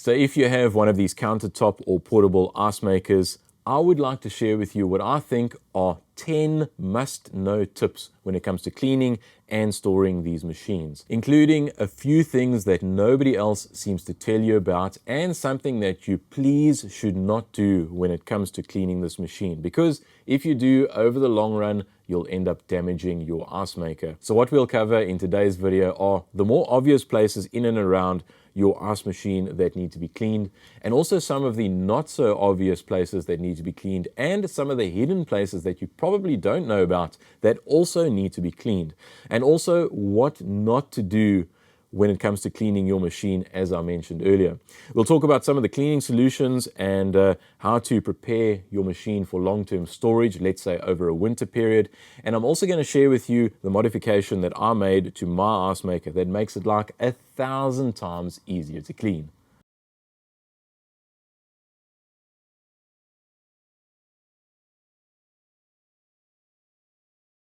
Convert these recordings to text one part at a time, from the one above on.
So if you have one of these countertop or portable ice makers, I would like to share with you what I think are 10 must-know tips when it comes to cleaning and storing these machines, including a few things that nobody else seems to tell you about and something that you please should not do when it comes to cleaning this machine, because if you do, over the long run, you'll end up damaging your ice maker. So what we'll cover in today's video are the more obvious places in and around your ice machine that need to be cleaned, and also some of the not so obvious places that need to be cleaned, and some of the hidden places that you probably don't know about that also need to be cleaned, and also what not to do when it comes to cleaning your machine, as I mentioned earlier. We'll talk about some of the cleaning solutions and how to prepare your machine for long-term storage, let's say over a winter period. And I'm also going to share with you the modification that I made to my ice maker that makes it like 1,000 times easier to clean.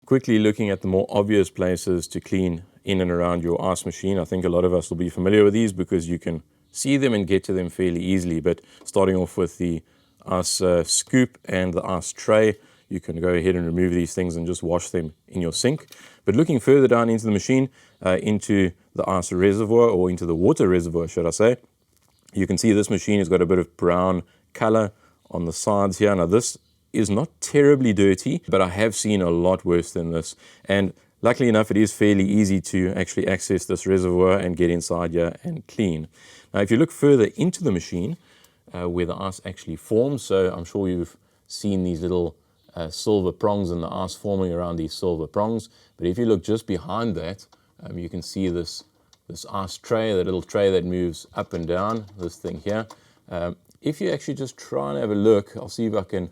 Quickly looking at the more obvious places to clean in and around your ice machine. I think a lot of us will be familiar with these because you can see them and get to them fairly easily. But starting off with the ice scoop and the ice tray, you can go ahead and remove these things and just wash them in your sink. But looking further down into the machine, into the ice reservoir, or into the water reservoir, should I say, you can see this machine has got a bit of brown color on the sides here. Now this is not terribly dirty, but I have seen a lot worse than this. And luckily enough, it is fairly easy to actually access this reservoir and get inside here and clean. Now, if you look further into the machine, where the ice actually forms, so I'm sure you've seen these little silver prongs and the ice forming around these silver prongs. But if you look just behind that, you can see this ice tray, that little tray that moves up and down, this thing here. If you actually just try and have a look, I'll see if I can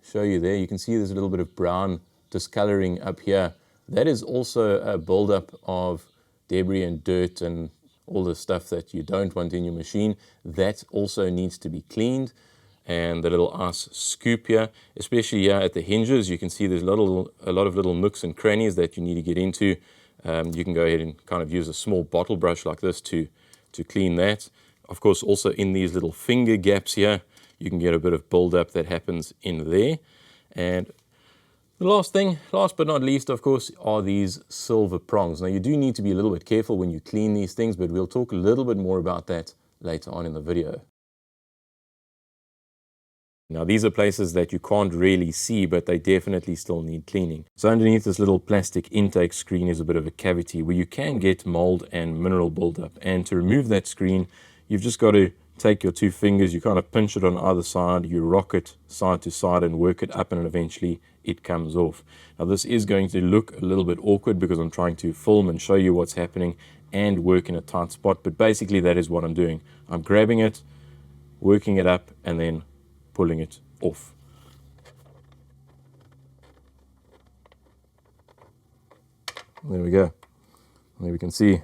show you there. You can see there's a little bit of brown discoloring up here. That is also a buildup of debris and dirt and all the stuff that you don't want in your machine. That also needs to be cleaned. And the little ice scoop here, especially here at the hinges, you can see there's a lot of little nooks and crannies that you need to get into. You can go ahead and kind of use a small bottle brush like this to clean that. Of course, also in these little finger gaps here, you can get a bit of buildup that happens in there. And the last thing, last but not least, of course, are these silver prongs. Now, you do need to be a little bit careful when you clean these things, but we'll talk a little bit more about that later on in the video. Now, these are places that you can't really see, but they definitely still need cleaning. So underneath this little plastic intake screen is a bit of a cavity where you can get mold and mineral buildup. And to remove that screen, you've just got to take your two fingers, you kind of pinch it on either side, you rock it side to side and work it up, and eventually it comes off. Now this is going to look a little bit awkward because I'm trying to film and show you what's happening and work in a tight spot, but basically that is what I'm doing. I'm grabbing it, working it up, and then pulling it off. There we go. There we can see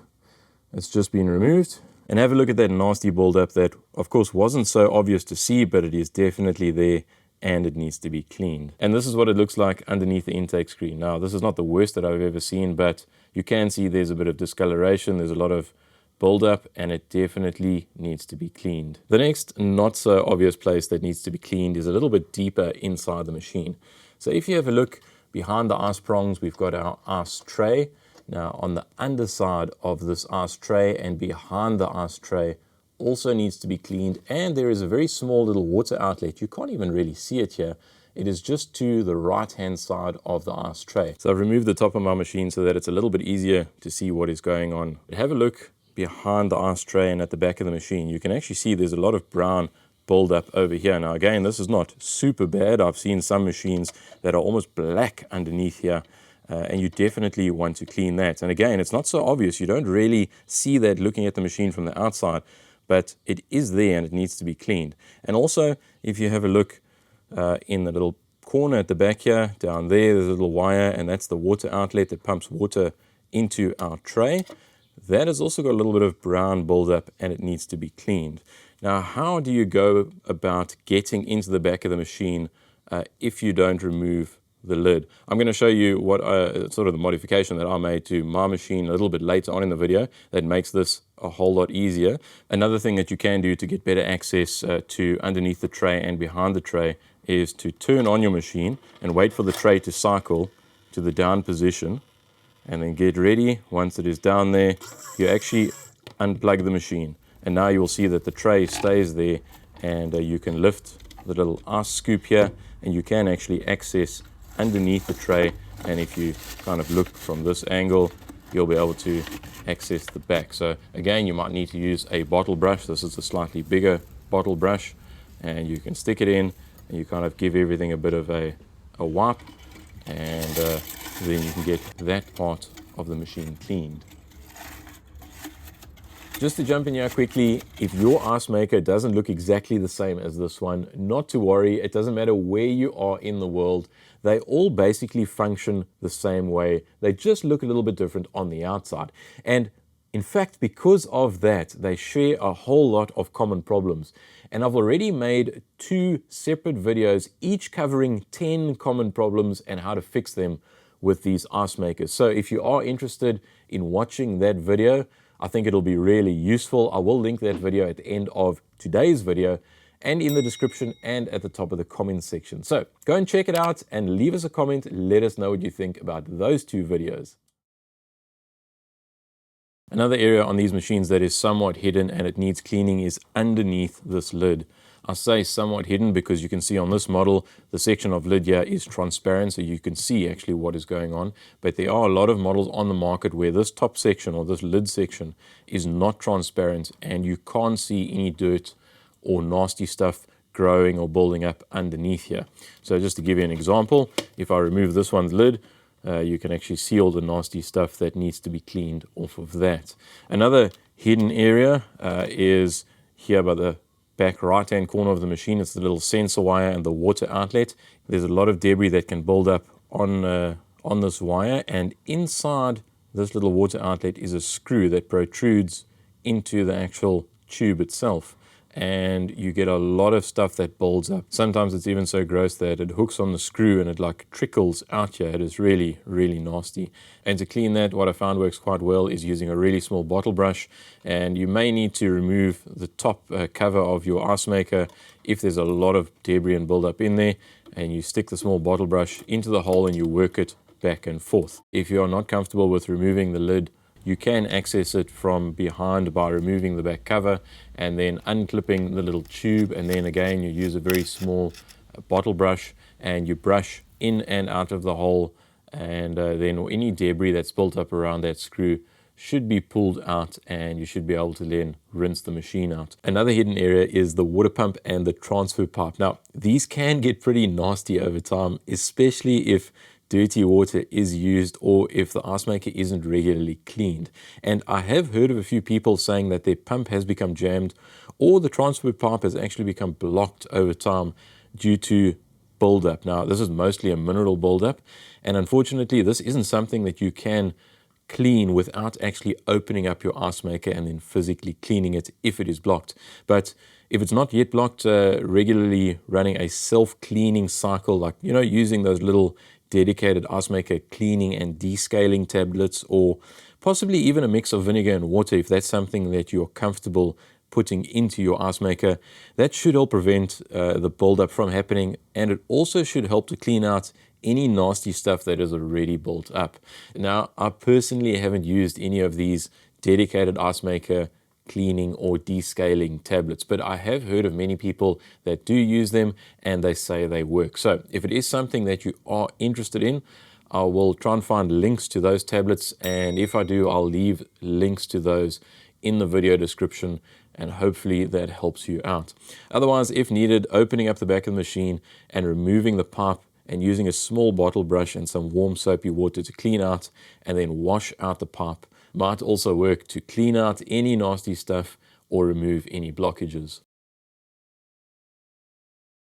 it's just been removed. And have a look at that nasty buildup that, of course, wasn't so obvious to see, but it is definitely there and it needs to be cleaned. And this is what it looks like underneath the intake screen. Now, this is not the worst that I've ever seen, but you can see there's a bit of discoloration, there's a lot of buildup, and it definitely needs to be cleaned. The next not so obvious place that needs to be cleaned is a little bit deeper inside the machine. So if you have a look behind the ice prongs, we've got our ice tray. Now, on the underside of this ice tray and behind the ice tray also needs to be cleaned, and there is a very small little water outlet. You can't even really see it here. It is just to the right-hand side of the ice tray. So I've removed the top of my machine so that it's a little bit easier to see what is going on. But have a look behind the ice tray and at the back of the machine. You can actually see there's a lot of brown buildup over here. Now, again, this is not super bad. I've seen some machines that are almost black underneath here. And you definitely want to clean that. And again, it's not so obvious. You don't really see that looking at the machine from the outside, but it is there and it needs to be cleaned. And also, if you have a look in the little corner at the back here, down there's a little wire, and that's the water outlet that pumps water into our tray. That has also got a little bit of brown buildup and it needs to be cleaned. Now, how do you go about getting into the back of the machine if you don't remove the lid. I'm going to show you what sort of the modification that I made to my machine a little bit later on in the video that makes this a whole lot easier. Another thing that you can do to get better access to underneath the tray and behind the tray is to turn on your machine and wait for the tray to cycle to the down position, and then get ready. Once it is down there, you actually unplug the machine, and now you will see that the tray stays there, and you can lift the little ice scoop here, and you can actually access underneath the tray. And if you kind of look from this angle, you'll be able to access the back. So again, you might need to use a bottle brush. This is a slightly bigger bottle brush, and you can stick it in, and you kind of give everything a bit of a wipe, and then you can get that part of the machine cleaned. Just to jump in here quickly, if your ice maker doesn't look exactly the same as this one, not to worry. It doesn't matter where you are in the world. They all basically function the same way. They just look a little bit different on the outside. And in fact, because of that, they share a whole lot of common problems. And I've already made 2 separate videos, each covering 10 common problems and how to fix them with these ice makers. So if you are interested in watching that video, I think it'll be really useful. I will link that video at the end of today's video and in the description and at the top of the comments section. So go and check it out and leave us a comment. Let us know what you think about those 2 videos. Another area on these machines that is somewhat hidden and it needs cleaning is underneath this lid. I say somewhat hidden because you can see on this model, the section of lid here is transparent, so you can see actually what is going on. But there are a lot of models on the market where this top section or this lid section is not transparent and you can't see any dirt or nasty stuff growing or building up underneath here. So just to give you an example, if I remove this one's lid, you can actually see all the nasty stuff that needs to be cleaned off of that. Another hidden area is here by the back right hand corner of the machine. It's the little sensor wire and the water outlet. There's a lot of debris that can build up on this wire, and inside this little water outlet is a screw that protrudes into the actual tube itself, and you get a lot of stuff that builds up. Sometimes it's even so gross that it hooks on the screw and it like trickles out here. It is really, really nasty. And to clean that, what I found works quite well is using a really small bottle brush, and you may need to remove the top cover of your ice maker if there's a lot of debris and buildup in there, and you stick the small bottle brush into the hole and you work it back and forth. If you are not comfortable with removing the lid, you can access it from behind by removing the back cover and then unclipping the little tube, and then again you use a very small bottle brush and you brush in and out of the hole, and then any debris that's built up around that screw should be pulled out and you should be able to then rinse the machine out. Another hidden area is the water pump and the transfer pipe. Now, these can get pretty nasty over time, especially if dirty water is used or if the ice maker isn't regularly cleaned. And I have heard of a few people saying that their pump has become jammed or the transfer pipe has actually become blocked over time due to buildup. Now, this is mostly a mineral buildup, and unfortunately this isn't something that you can clean without actually opening up your ice maker and then physically cleaning it if it is blocked. But if it's not yet blocked, regularly running a self-cleaning cycle, like using those little dedicated ice maker cleaning and descaling tablets, or possibly even a mix of vinegar and water if that's something that you're comfortable putting into your ice maker, that should help prevent the buildup from happening, and it also should help to clean out any nasty stuff that is already built up. Now, I personally haven't used any of these dedicated ice maker cleaning or descaling tablets, but I have heard of many people that do use them and they say they work. So if it is something that you are interested in, I will try and find links to those tablets, and if I do, I'll leave links to those in the video description, and hopefully that helps you out. Otherwise, if needed, opening up the back of the machine and removing the pipe and using a small bottle brush and some warm soapy water to clean out and then wash out the pipe might also work to clean out any nasty stuff or remove any blockages.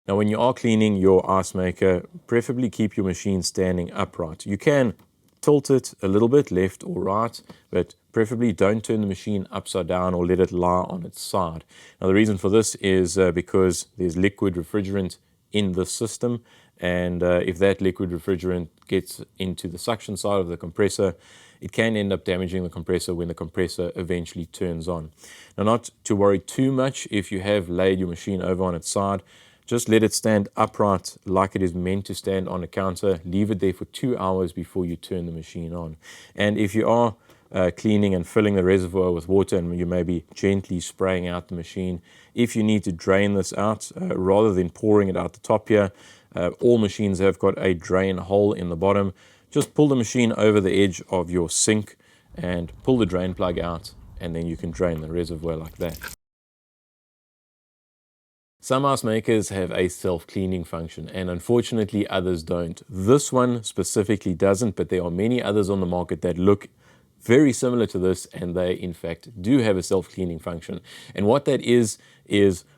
Now, when you are cleaning your ice maker, preferably keep your machine standing upright. You can tilt it a little bit left or right, but preferably don't turn the machine upside down or let it lie on its side. Now, the reason for this is because there's liquid refrigerant in the system, And if that liquid refrigerant gets into the suction side of the compressor, it can end up damaging the compressor when the compressor eventually turns on. Now, not to worry too much if you have laid your machine over on its side. Just let it stand upright like it is meant to stand on a counter. Leave it there for 2 hours before you turn the machine on. And if you are cleaning and filling the reservoir with water, and you may be gently spraying out the machine, if you need to drain this out, rather than pouring it out the top here, all machines have got a drain hole in the bottom. Just pull the machine over the edge of your sink and pull the drain plug out, and then you can drain the reservoir like that. Some ice makers have a self-cleaning function, and unfortunately others don't. This one specifically doesn't, but there are many others on the market that look very similar to this, and they in fact do have a self-cleaning function. And what that is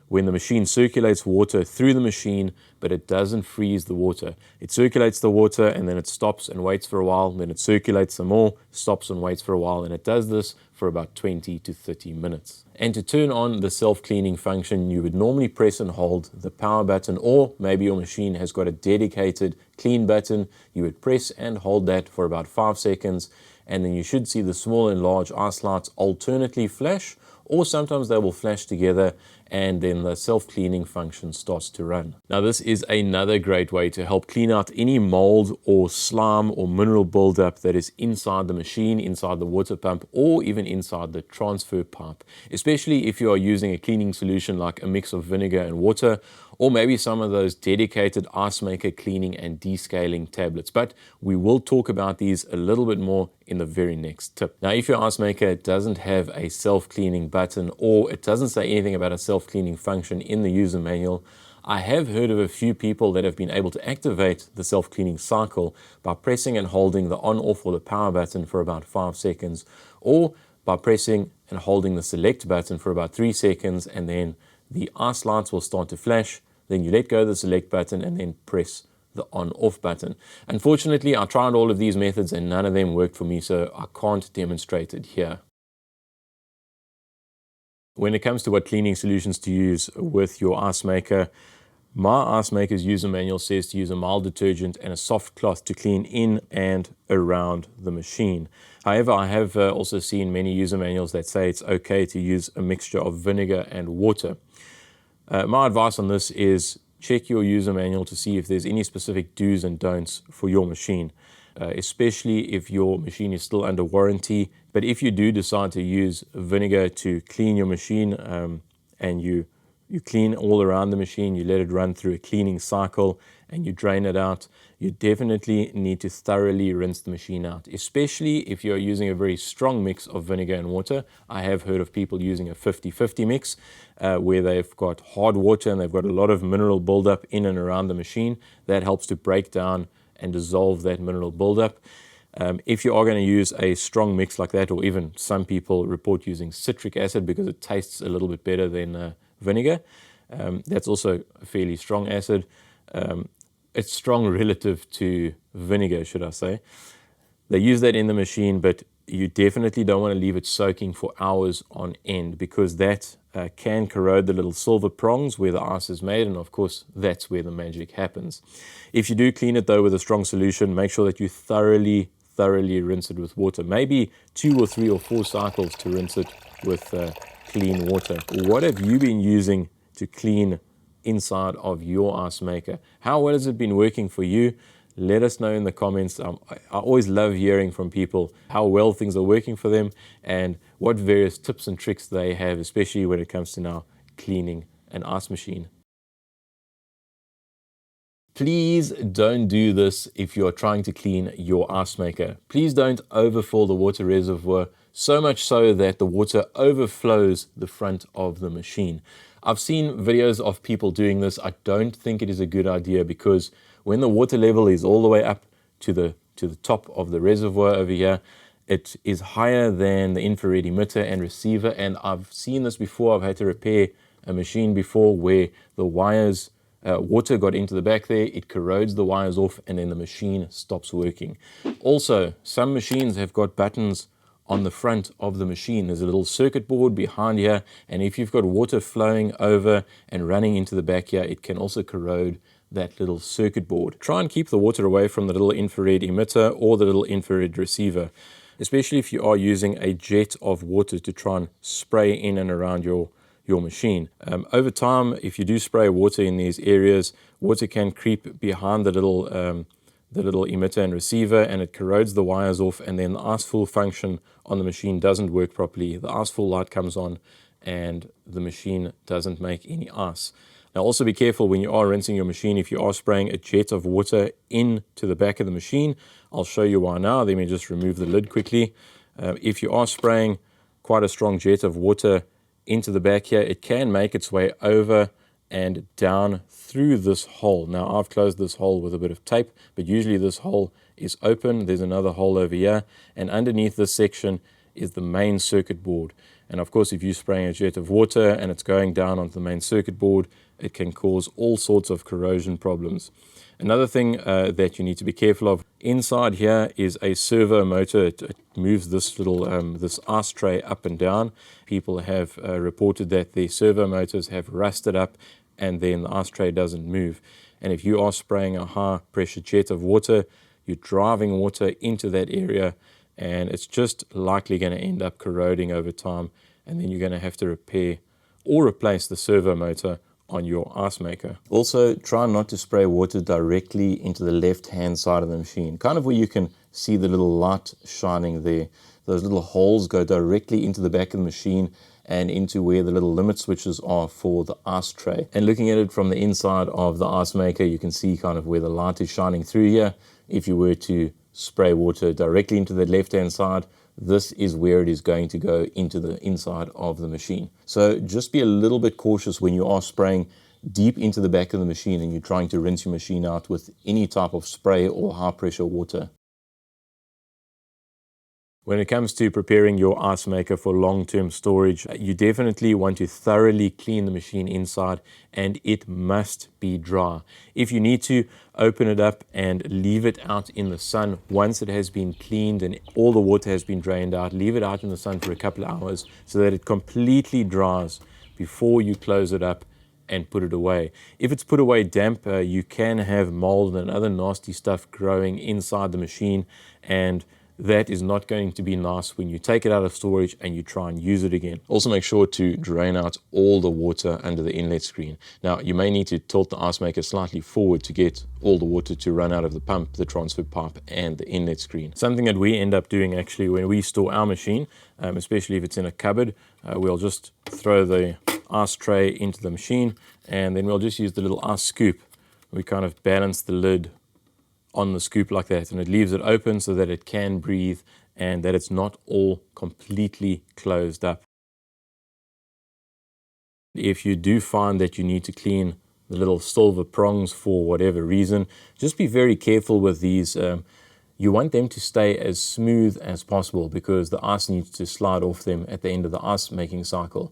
when the machine circulates water through the machine, but it doesn't freeze the water. It circulates the water and then it stops and waits for a while, then it circulates some more, stops and waits for a while, and it does this for about 20 to 30 minutes. And to turn on the self-cleaning function, you would normally press and hold the power button, or maybe your machine has got a dedicated clean button. You would press and hold that for about 5 seconds, and then you should see the small and large ice lights alternately flash, or sometimes they will flash together, and then the self-cleaning function starts to run. Now, this is another great way to help clean out any mold or slime or mineral buildup that is inside the machine, inside the water pump, or even inside the transfer pipe, especially if you are using a cleaning solution like a mix of vinegar and water, or maybe some of those dedicated ice maker cleaning and descaling tablets. But we will talk about these a little bit more in the very next tip. Now, if your ice maker doesn't have a self-cleaning button, or it doesn't say anything about a self-cleaning function in the user manual, I have heard of a few people that have been able to activate the self-cleaning cycle by pressing and holding the on-off or the power button for about 5 seconds, or by pressing and holding the select button for about 3 seconds, and then the ice lights will start to flash. Then you let go of the select button and then press the on-off button. Unfortunately, I tried all of these methods and none of them worked for me, so I can't demonstrate it here. When it comes to what cleaning solutions to use with your ice maker, my ice maker's user manual says to use a mild detergent and a soft cloth to clean in and around the machine. However, I have also seen many user manuals that say it's okay to use a mixture of vinegar and water. My advice on this is check your user manual to see if there's any specific do's and don'ts for your machine, especially if your machine is still under warranty. But if you do decide to use vinegar to clean your machine, and you clean all around the machine, you let it run through a cleaning cycle and you drain it out, you definitely need to thoroughly rinse the machine out, especially if you're using a very strong mix of vinegar and water. I have heard of people using a 50-50 mix where they've got hard water and they've got a lot of mineral buildup in and around the machine. That helps to break down and dissolve that mineral buildup. If you are going to use a strong mix like that, or even some people report using citric acid because it tastes a little bit better than vinegar, that's also a fairly strong acid. It's strong relative to vinegar, should I say. They use that in the machine, but you definitely don't want to leave it soaking for hours on end, because that can corrode the little silver prongs where the ice is made, and of course that's where the magic happens. If you do clean it though with a strong solution, make sure that you thoroughly rinse it with water. Maybe 2 or 3 or 4 cycles to rinse it with clean water. What have you been using to clean inside of your ice maker? How well has it been working for you? Let us know in the comments. I always love hearing from people how well things are working for them and what various tips and tricks they have, especially when it comes to now cleaning an ice machine. Please don't do this if you're trying to clean your ice maker. Please don't overfill the water reservoir, so much so that the water overflows the front of the machine. I've seen videos of people doing this. I don't think it is a good idea, because when the water level is all the way up to the top of the reservoir over here, it is higher than the infrared emitter and receiver. And I've seen this before. I've had to repair a machine before where the wires, water got into the back there, it corrodes the wires off, and then the machine stops working. Also, some machines have got buttons on the front of the machine. There's a little circuit board behind here, and if you've got water flowing over and running into the back here, it can also corrode that little circuit board. Try and keep the water away from the little infrared emitter or the little infrared receiver, especially if you are using a jet of water to try and spray in and around your machine. Over time, if you do spray water in these areas, water can creep behind the little emitter and receiver, and it corrodes the wires off, and then the ice fill function on the machine doesn't work properly. The ice fill light comes on and the machine doesn't make any ice. Now also be careful when you are rinsing your machine. If you are spraying a jet of water into the back of the machine, I'll show you why now. Let me just remove the lid quickly. If you are spraying quite a strong jet of water into the back here, it can make its way over and down through this hole. Now I've closed this hole with a bit of tape, but usually this hole is open. There's another hole over here, and underneath this section is the main circuit board. And of course, if you're spraying a jet of water and it's going down onto the main circuit board, it can cause all sorts of corrosion problems. Another thing that you need to be careful of, inside here is a servo motor. It moves this little this ice tray up and down. People have reported that their servo motors have rusted up and then the ice tray doesn't move. And if you are spraying a high pressure jet of water, you're driving water into that area, and it's just likely going to end up corroding over time, and then you're going to have to repair or replace the servo motor on your ice maker. Also, try not to spray water directly into the left hand side of the machine, kind of where you can see the little light shining there. Those little holes go directly into the back of the machine and into where the little limit switches are for the ice tray. And looking at it from the inside of the ice maker, you can see kind of where the light is shining through here. If you were to spray water directly into the left hand side, this is where it is going to go into the inside of the machine. So just be a little bit cautious when you are spraying deep into the back of the machine and you're trying to rinse your machine out with any type of spray or high pressure water. When it comes to preparing your ice maker for long-term storage, you definitely want to thoroughly clean the machine inside, and it must be dry. If you need to, open it up and leave it out in the sun. Once it has been cleaned and all the water has been drained out, leave it out in the sun for a couple of hours so that it completely dries before you close it up and put it away. If it's put away damp, you can have mold and other nasty stuff growing inside the machine, and that is not going to be nice when you take it out of storage and you try and use it again. Also make sure to drain out all the water under the inlet screen. Now you may need to tilt the ice maker slightly forward to get all the water to run out of the pump, the transfer pipe and the inlet screen. Something that we end up doing actually when we store our machine, especially if it's in a cupboard, we'll just throw the ice tray into the machine and then we'll just use the little ice scoop. We kind of balance the lid on the scoop like that, and it leaves it open so that it can breathe and that it's not all completely closed up. If you do find that you need to clean the little silver prongs for whatever reason, just be very careful with these. You want them to stay as smooth as possible because the ice needs to slide off them at the end of the ice making cycle.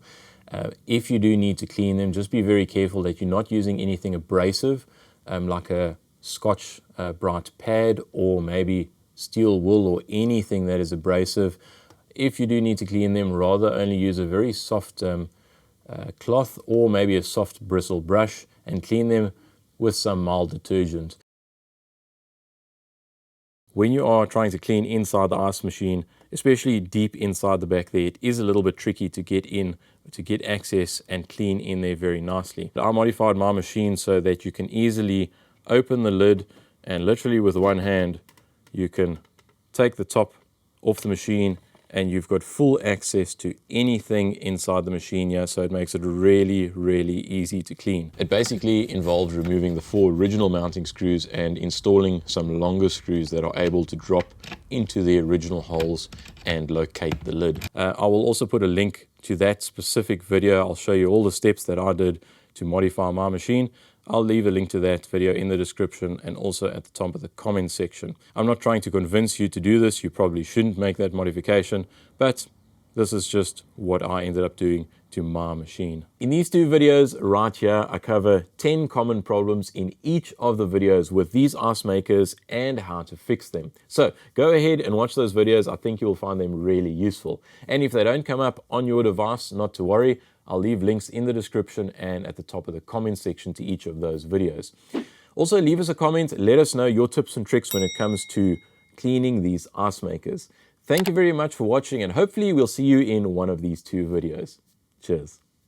If you do need to clean them, just be very careful that you're not using anything abrasive like a Scotch Brite pad or maybe steel wool or anything that is abrasive. If you do need to clean them, rather only use a very soft cloth or maybe a soft bristle brush and clean them with some mild detergent. When you are trying to clean inside the ice machine, especially deep inside the back there, it is a little bit tricky to get in, to get access and clean in there very nicely. I modified my machine so that you can easily open the lid and literally with one hand you can take the top off the machine and you've got full access to anything inside the machine here, so it makes it really easy to clean. It basically involves removing the 4 original mounting screws and installing some longer screws that are able to drop into the original holes and locate the lid. I will also put a link to that specific video. I'll show you all the steps that I did to modify my machine. I'll leave a link to that video in the description and also at the top of the comment section. I'm not trying to convince you to do this. You probably shouldn't make that modification, but this is just what I ended up doing to my machine. In these 2 videos right here, I cover 10 common problems in each of the videos with these ice makers and how to fix them. So go ahead and watch those videos. I think you will find them really useful. And if they don't come up on your device, not to worry. I'll leave links in the description and at the top of the comment section to each of those videos. Also, leave us a comment. Let us know your tips and tricks when it comes to cleaning these ice makers. Thank you very much for watching, and hopefully we'll see you in one of these 2 videos. Cheers.